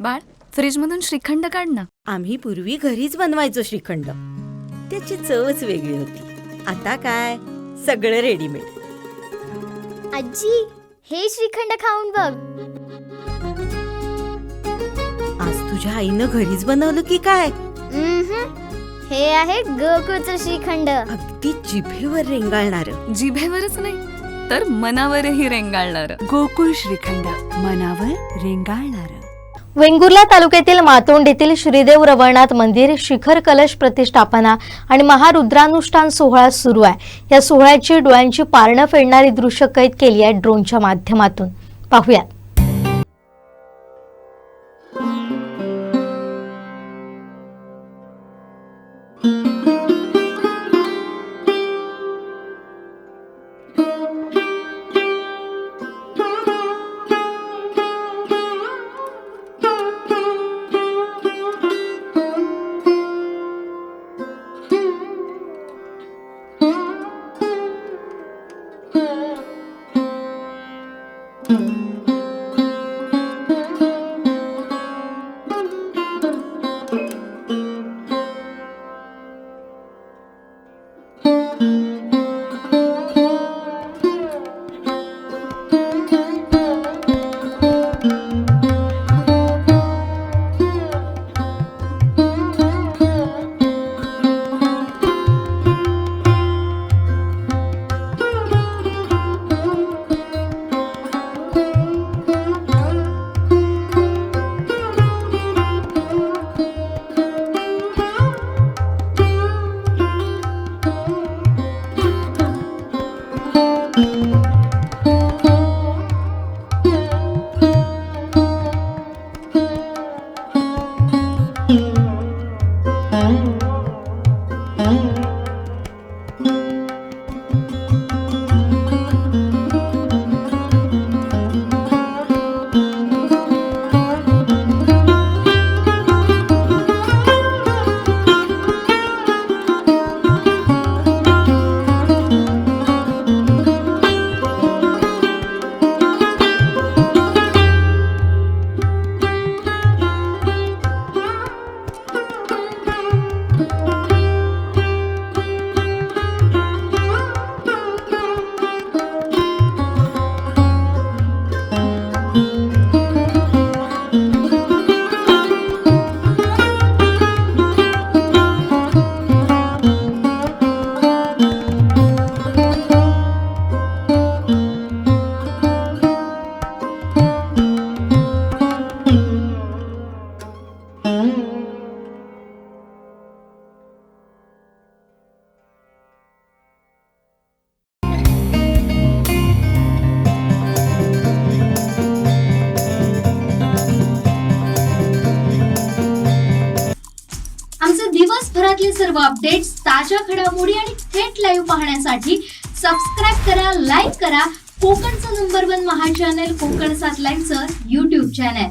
बाळ, फ्रीजमधून श्रीखंड काढ ना. आम्ही पूर्वी घरीच बनवायचो श्रीखंड. त्याची चवच वेगळी होती. आता काय सगळं रेडीमेड. आजी, हे श्रीखंड खाऊन बघ. आज तुझ्या आईनं घरीच बनवलं की काय? हे आहे गोकुळचं श्रीखंड. अगदी जिभेवर रेंगाळणार. जिभेवरच नाही तर मनावरही रेंगाळणार. गोकुळ श्रीखंड, मनावर रेंगाळणार. वेंगुर्ला तालुक्यातील मातोंड येथील श्रीदेव रवळनाथ मंदिर शिखर कलश प्रतिष्ठापना आणि महारुद्रानुष्ठान सोहळा सुरू आहे. या सोहळ्याची डोळ्यांची पारणं फेडणारी दृश्य कैद केली आहेत ड्रोनच्या माध्यमातून. पाहूयात. दिवसभरातले सर्व अपडेट्स, ताज्या घडामोडी आणि थेट लाईव्ह पाहण्यासाठी सबस्क्राईब करा, लाईक करा कोकणचं नंबर 1 महा चॅनल कोकण 7 लाईव्हचं YouTube चॅनल.